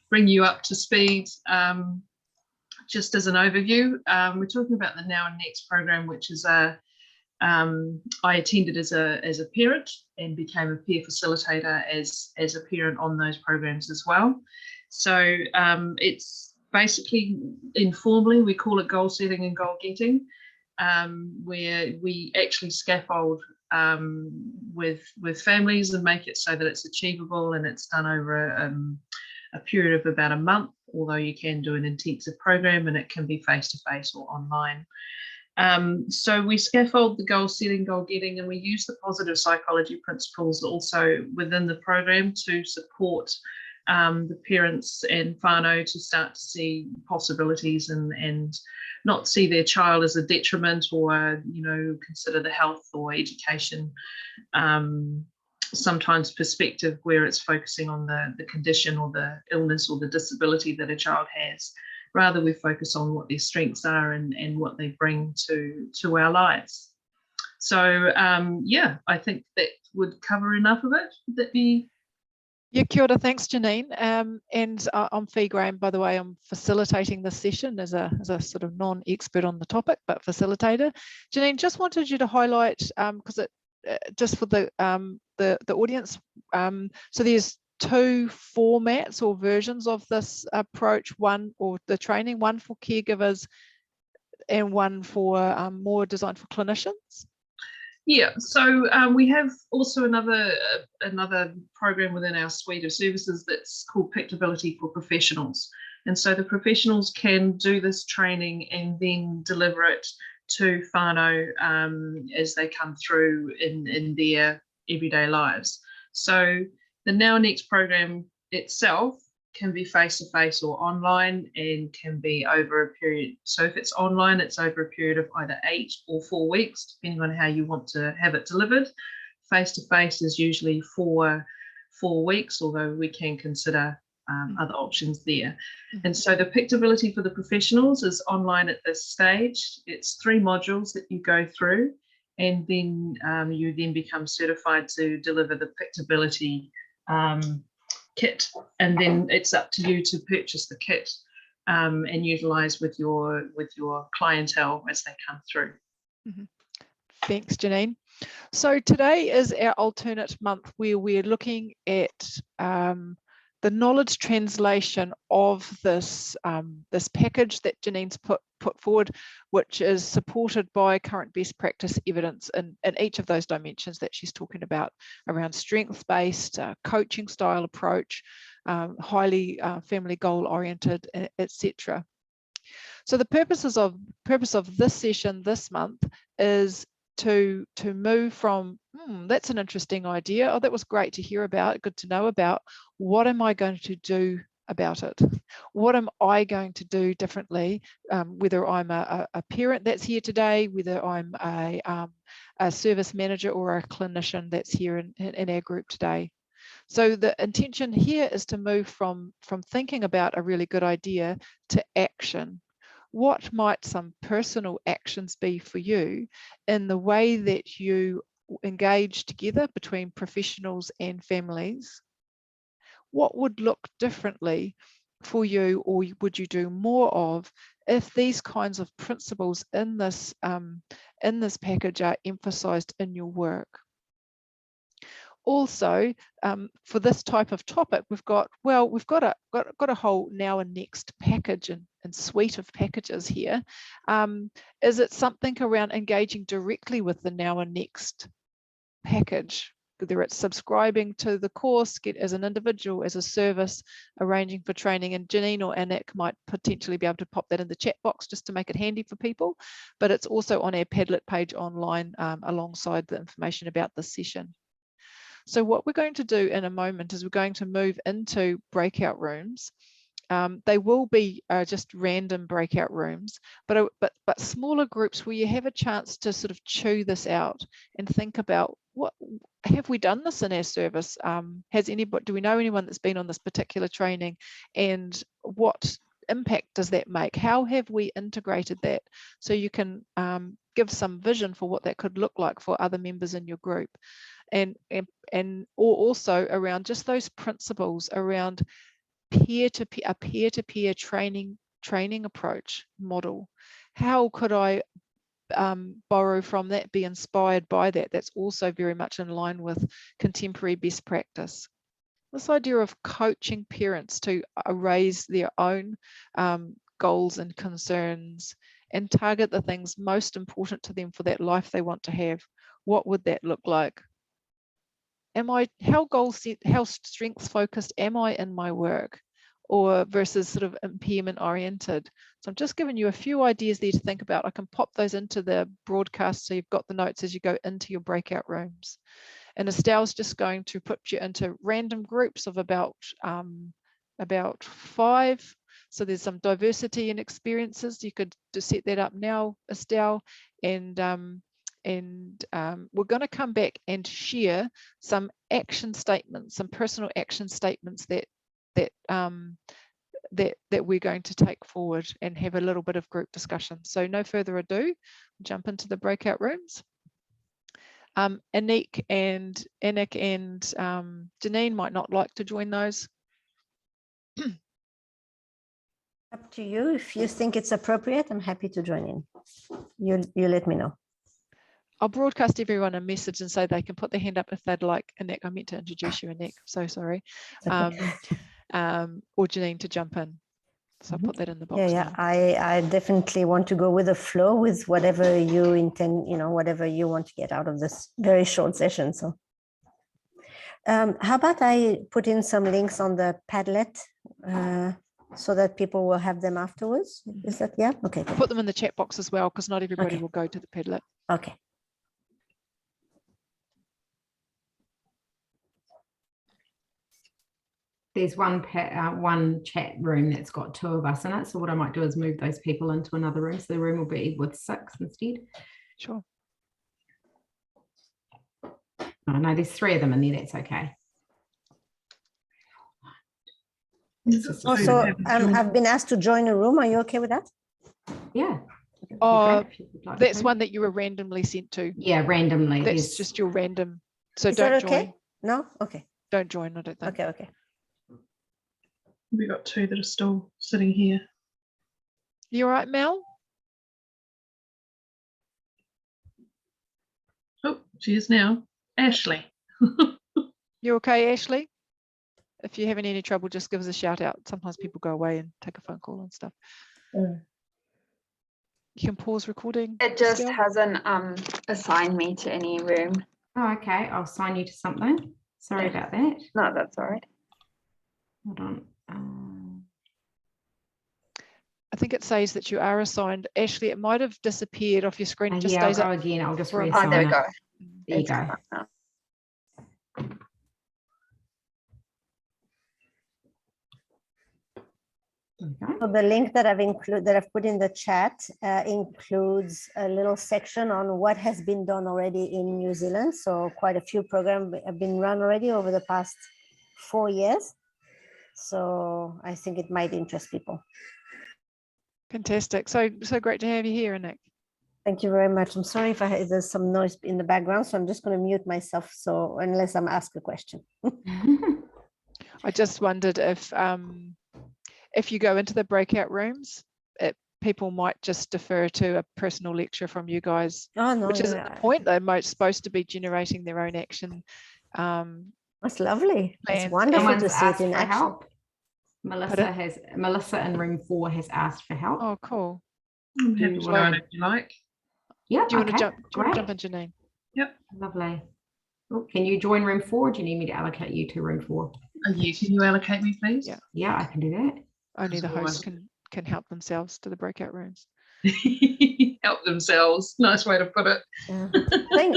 bring you up to speed. Just as an overview, we're talking about the Now and Next program, which is I attended as a parent and became a peer facilitator as a parent on those programs as well. So it's basically, informally, we call it goal setting and goal getting, where we actually scaffold with families and make it so that it's achievable, and it's done over a period of about a month, although you can do an intensive program and it can be face-to-face or online. So we scaffold the goal setting, goal getting, and we use the positive psychology principles also within the program to support the parents and whānau to start to see possibilities and not see their child as a detriment, or consider the health or education sometimes perspective where it's focusing on the condition or the illness or the disability that a child has. Rather, we focus on what their strengths are and what they bring to our lives. So yeah, I think that would cover enough of it. Would that be? Yeah, kia ora, thanks Janine. And I'm Fi Graham, by the way. I'm facilitating this session as a sort of non-expert on the topic, but facilitator. Janine, just wanted you to highlight, because it just for the audience, so there's two formats or versions of this approach, one or the training, one for caregivers and one for more designed for clinicians. Yeah, so we have also another program within our suite of services that's called Pickability for Professionals. And so the professionals can do this training and then deliver it to whānau as they come through in their everyday lives. So the Now Next program itself can be face-to-face or online, and can be over a period. So if it's online, it's over a period of either 8 or 4 weeks, depending on how you want to have it delivered. Face-to-face is usually 4 weeks, although we can consider other options there. And so the Pickability for the Professionals is online at this stage. It's 3 modules that you go through, and then you then become certified to deliver the Pickability kit, and then it's up to you to purchase the kit and utilize with your clientele as they come through. Thanks, Janine. So today is our alternate month where we're looking at the knowledge translation of this this package that Janine's put forward, which is supported by current best practice evidence in each of those dimensions that she's talking about, around strengths-based, coaching style approach, highly family goal oriented, etc. So the purpose of this session this month is to move from, that's an interesting idea, oh, that was great to hear about, good to know about, what am I going to do about it? What am I going to do differently, whether I'm a parent that's here today, whether I'm a service manager or a clinician that's here in our group today. So the intention here is to move from thinking about a really good idea to action. What might some personal actions be for you in the way that you engage together between professionals and families? What would look differently for you, or would you do more of, if these kinds of principles in this package are emphasized in your work? Also, for this type of topic, we've got a whole Now and Next package and suite of packages here. Is it something around engaging directly with the Now and Next package, whether it's subscribing to the course, get as an individual, as a service, arranging for training, and Janine or Anik might potentially be able to pop that in the chat box just to make it handy for people, but it's also on our Padlet page online alongside the information about this session. So what we're going to do in a moment is we're going to move into breakout rooms. They will be just random breakout rooms, but smaller groups where you have a chance to sort of chew this out and think about, what have we done this in our service? Do we know anyone that's been on this particular training, and what impact does that make? How have we integrated that? So you can give some vision for what that could look like for other members in your group. or also around just those principles around peer-to-peer training approach model. How could I borrow from that, be inspired by that? That's also very much in line with contemporary best practice. This idea of coaching parents to raise their own goals and concerns and target the things most important to them for that life they want to have. What would that look like? How strengths focused am I in my work, or versus sort of impairment oriented? So I'm just giving you a few ideas there to think about. I can pop those into the broadcast so you've got the notes as you go into your breakout rooms. And Estelle's just going to put you into random groups of about 5. So there's some diversity in experiences. You could just set that up now, Estelle, and we're going to come back and share some action statements, some personal action statements that we're going to take forward and have a little bit of group discussion. So no further ado, jump into the breakout rooms. Anik and Janine might not like to join those. Up to you. If you think it's appropriate, I'm happy to join in. You let me know. I'll broadcast everyone a message and say they can put their hand up if they'd like. Anik, I meant to introduce you, Anik. So sorry. Okay. Or Janine to jump in. So I'll put that in the box. Yeah. I definitely want to go with the flow, with whatever you intend, whatever you want to get out of this very short session. So how about I put in some links on the Padlet so that people will have them afterwards? Is that, yeah? Okay. I'll put them in the chat box as well, because not everybody will go to the Padlet. Okay. There's one chat room that's got 2 of us in it. So what I might do is move those people into another room. So the room will be with 6 instead. Sure. Oh, no, there's 3 of them in there. That's okay. Also, I've been asked to join a room. Are you okay with that? Yeah. That's one that you were randomly sent to. Yeah, randomly. That's just your random. So Is don't that okay? join. No? Okay. Don't join, I don't think. Okay. We've got 2 that are still sitting here. You all right, Mel? Oh, she is now. Ashley. You okay, Ashley? If you're having any trouble, just give us a shout out. Sometimes people go away and take a phone call and stuff. You can pause recording. It just still. hasn't assigned me to any room. Oh, okay. I'll assign you to something. Sorry about that. No, that's all right. Hold on. I think it says that you are assigned. Ashley, it might have disappeared off your screen. It just Yeah, stays I'll go up. again. I'll just for a reassign Oh, there we it. go. There you It's go. come up now. So the link that I've put in the chat includes a little section on what has been done already in New Zealand. So quite a few programs have been run already over the past 4 years. So I think it might interest people. Fantastic. So great to have you here, Nick. Thank you very much. I'm sorry if there's some noise in the background, so I'm just going to mute myself. So unless I'm asked a question. I just wondered if you go into the breakout rooms, people might just defer to a personal lecture from you guys, Oh, no, which isn't the point. They're supposed to be generating their own action. That's lovely. It's plans. wonderful Someone's to see it asked in for action. help. Melissa in room 4 has asked for help. Oh, cool. I'm happy to join if you like. Yeah. Do you want to jump? Great. In, Janine? Yep. Lovely. Oh, can you join room 4? Or do you need me to allocate you to room 4? Can you allocate me, please? Yeah. Yeah, I can do that. Only the That's hosts can help themselves to the breakout rooms. Help themselves. Nice way to put it.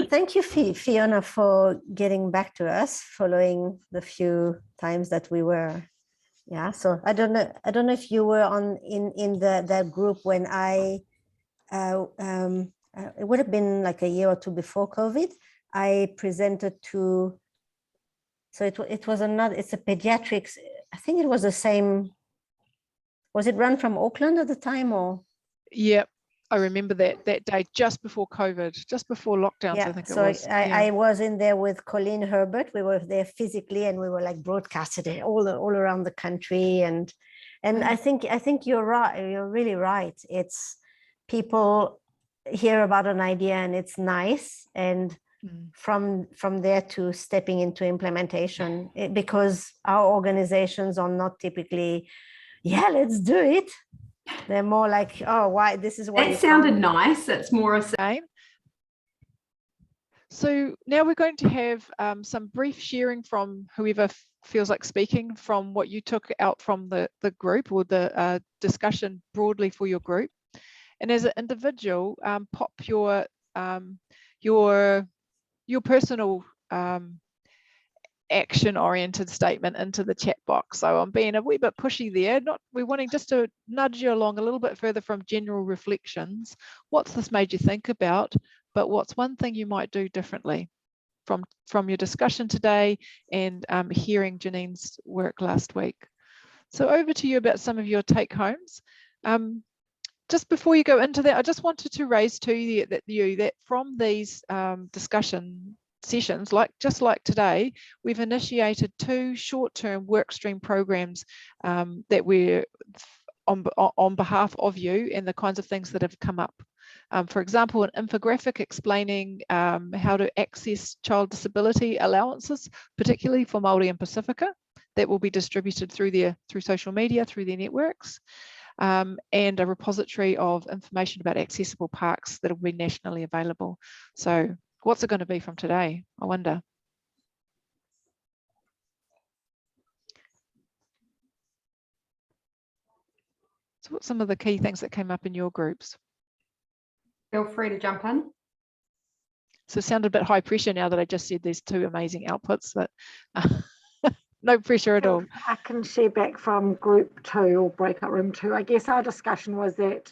Thank you, Fiona, for getting back to us following the few times that we were. Yeah, so I don't know if you were in that group when it would have been like a year or 2 before COVID. I presented to. So it's a pediatrics. I think it was the same. Was it run from Auckland at the time or? Yeah, I remember that day just before COVID, just before lockdowns, Yeah, I think so it was. I was in there with Colleen Herbert. We were there physically, and we were like broadcasted it all around the country. And I think you're right. You're really right. It's people hear about an idea and it's nice, and from there to stepping into implementation, because our organizations are not typically, yeah, let's do it. They're more like, oh, why? This is why. It sounded nice. It's more a game. So now we're going to have some brief sharing from whoever feels like speaking from what you took out from the group or the discussion broadly for your group. And as an individual, pop your personal action-oriented statement into the chat box. So I'm being a wee bit pushy there. We're wanting just to nudge you along a little bit further from general reflections. What's this made you think about? But what's one thing you might do differently from your discussion today and hearing Janine's work last week? So over to you about some of your take-homes. Just before you go into that, I just wanted to raise to you that from these discussion sessions, just like today, we've initiated 2 short-term workstream programs that we're on behalf of you and the kinds of things that have come up. For example, an infographic explaining how to access child disability allowances, particularly for Māori and Pacifica, that will be distributed through social media, through their networks, and a repository of information about accessible parks that will be nationally available. So what's it going to be from today, I wonder? So what's some of the key things that came up in your groups? Feel free to jump in. So it sounded a bit high pressure now that I just said there's 2 amazing outputs, but no pressure at all. I can share back from group 2 or breakout room 2. I guess our discussion was that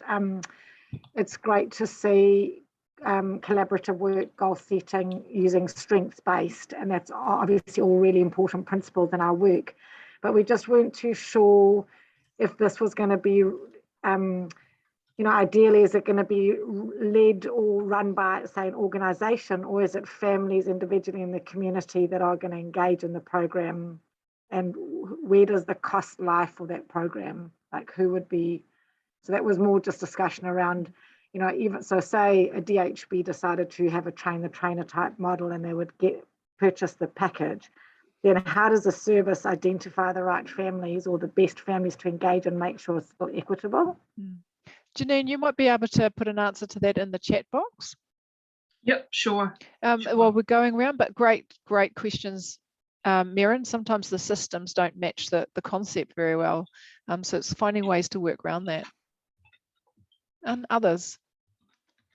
it's great to see collaborative work, goal setting using strengths-based, and that's obviously all really important principles in our work. But we just weren't too sure if this was going to be, ideally, is it going to be led or run by, say, an organisation, or is it families individually in the community that are going to engage in the program? And where does the cost lie for that program? Like, who would be? So that was more just discussion around, even so, say a DHB decided to have a train-the-trainer type model and they would purchase the package, then how does the service identify the right families or the best families to engage and make sure it's still equitable? Janine, you might be able to put an answer to that in the chat box. Yep, sure. While we're going around, but great questions, Merrin. Sometimes the systems don't match the concept very well, so it's finding ways to work around that. And others?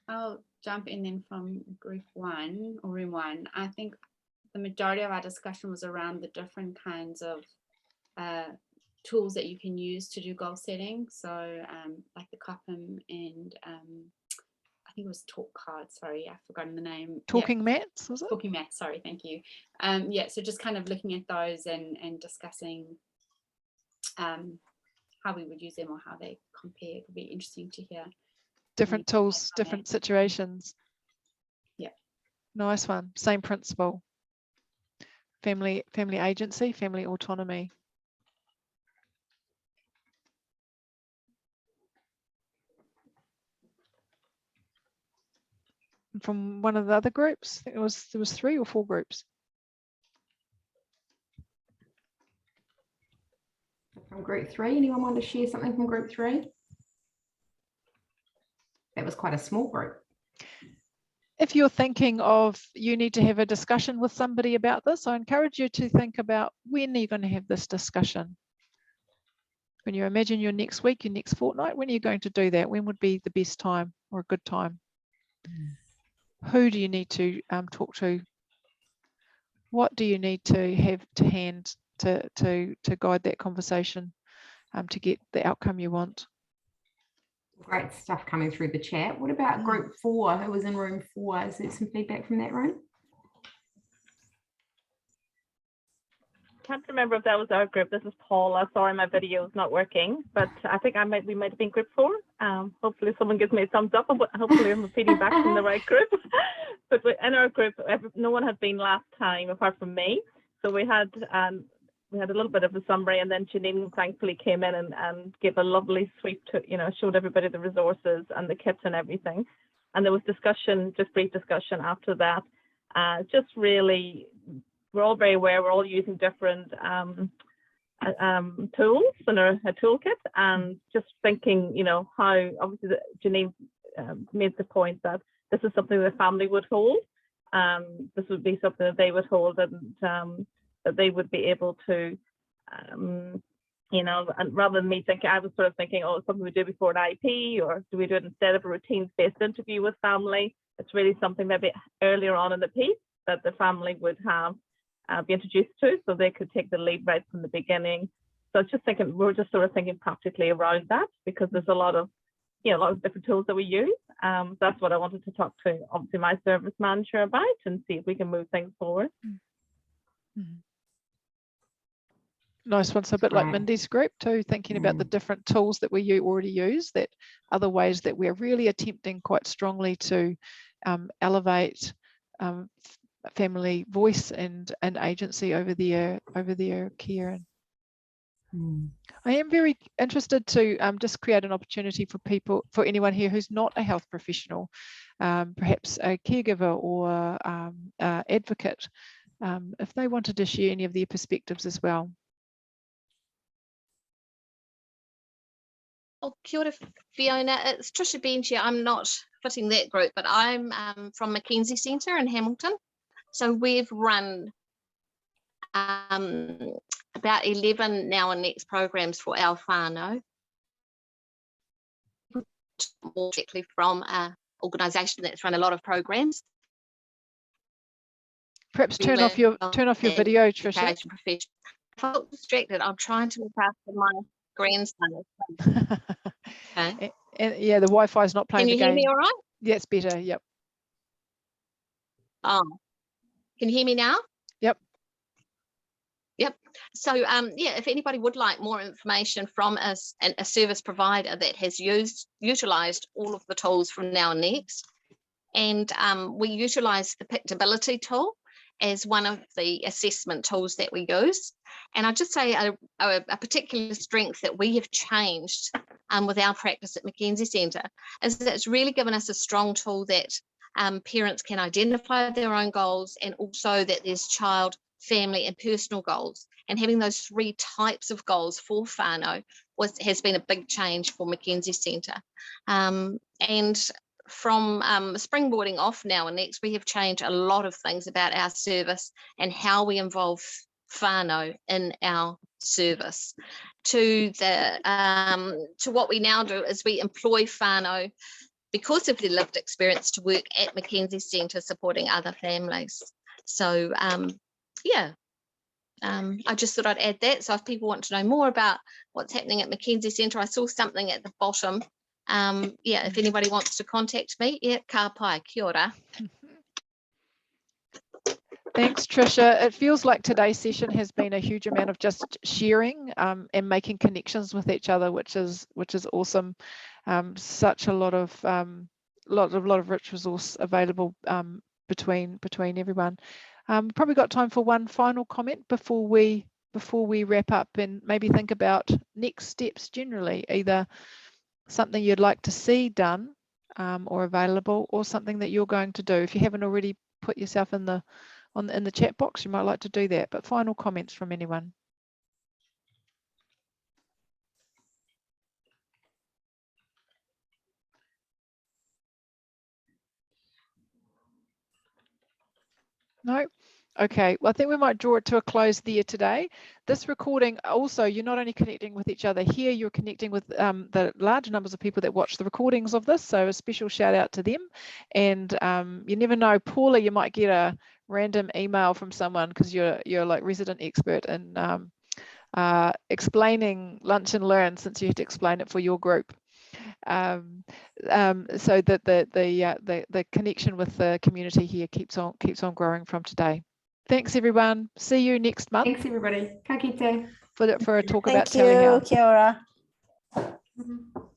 I'll jump in then from group 1 or room 1. I think the majority of our discussion was around the different kinds of tools that you can use to do goal setting. So like the COPM and I think it was talk cards, sorry, I've forgotten the name. Talking mats, was it? Talking mats, sorry, thank you. So just kind of looking at those and discussing how we would use them or how they compare. It would be interesting to hear. Different tools, different situations. Yeah. Nice one. Same principle. Family agency, family autonomy. And from one of the other groups, I think there was 3 or 4 groups. From group 3, anyone want to share something from group 3? That was quite a small group. If you're thinking of you need to have a discussion with somebody about this, I encourage you to think about when are you going to have this discussion? When you imagine your next week, your next fortnight, when are you going to do that? When would be the best time or a good time? Who do you need to talk to? What do you need to have to hand to guide that conversation to get the outcome you want? Great stuff coming through the chat. What about group 4? Who was in room 4? Is there some feedback from that room? can't remember if that was our group. This is Paula. Sorry, my video is not working, but I think we might have been group 4. Hopefully someone gives me a thumbs up, but hopefully I'm feeding back from the right group. But in our group, no one had been last time apart from me. So we had a little bit of a summary, and then Janine thankfully came in and gave a lovely sweep to, showed everybody the resources and the kits and everything. And there was discussion, just brief discussion after that. Just really, we're all very aware we're all using different tools in a toolkit, and just thinking, how obviously Janine made the point that this is something the family would hold. This would be something that they would hold, and that they would be able to, and rather than me thinking, I was sort of thinking, oh, it's something we do before an IP, or do we do it instead of a routines-based interview with family? It's really something maybe earlier on in the piece that the family would have be introduced to, so they could take the lead right from the beginning. So just thinking, we're just sort of thinking practically around that, because there's a lot of different tools that we use. That's what I wanted to talk to obviously my service manager about, and see if we can move things forward. Nice one. So a bit like Mindy's group too, thinking about the different tools that we already use, that other ways that we're really attempting quite strongly to elevate family voice and agency over their care. I am very interested to just create an opportunity for anyone here who's not a health professional, perhaps a caregiver or advocate, if they wanted to share any of their perspectives as well. Oh, kia ora, Fiona. It's Trisha Bench here. I'm not fitting that group, but I'm from Mackenzie Centre in Hamilton. So we've run about 11 now and next programs for our whānau, more particularly from an organisation that's run a lot of programs. Perhaps turn off your video, Trisha. If I look distracted, I'm trying to look after my grandson. Okay. And yeah, the Wi-Fi is not playing the game. Can you hear me all right? Yeah, it's better. Yep. Oh, can you hear me now? Yep. Yep. So yeah, if anybody would like more information from a service provider that has utilised all of the tools from Now and Next, and we utilise the Pictability tool as one of the assessment tools that we use. And I'd just say a particular strength that we have changed with our practice at Mackenzie Centre is that it's really given us a strong tool that parents can identify their own goals, and also that there's child, family and personal goals. And having those 3 types of goals for whānau has been a big change for Mackenzie Centre. And from springboarding off Now and Next, we have changed a lot of things about our service and how we involve whānau in our service. To what we now do is we employ whānau because of their lived experience to work at Mackenzie Centre supporting other families. So yeah, I just thought I'd add that. So if people want to know more about what's happening at Mackenzie Centre, I saw something at the bottom. Yeah, if anybody wants to contact me, yeah, ka pai, kia ora. Thanks, Trisha. It feels like today's session has been a huge amount of just sharing and making connections with each other, which is awesome. Such a lot of rich resource available between everyone. Probably got time for one final comment before we wrap up, and maybe think about next steps generally, either something you'd like to see done or available, or something that you're going to do. If you haven't already put yourself in the chat box, you might like to do that. But final comments from anyone? No? Okay, well, I think we might draw it to a close there today. This recording also, you're not only connecting with each other here, you're connecting with the large numbers of people that watch the recordings of this, so a special shout out to them. And you never know, Paula, you might get a random email from someone because you're like resident expert in explaining Lunch and Learn, since you had to explain it for your group. So that the connection with the community here keeps on growing from today. Thanks, everyone. See you next month. Thanks, everybody. Ka kite. For a talk Thank about you, telehealth. Kia ora. Mhm.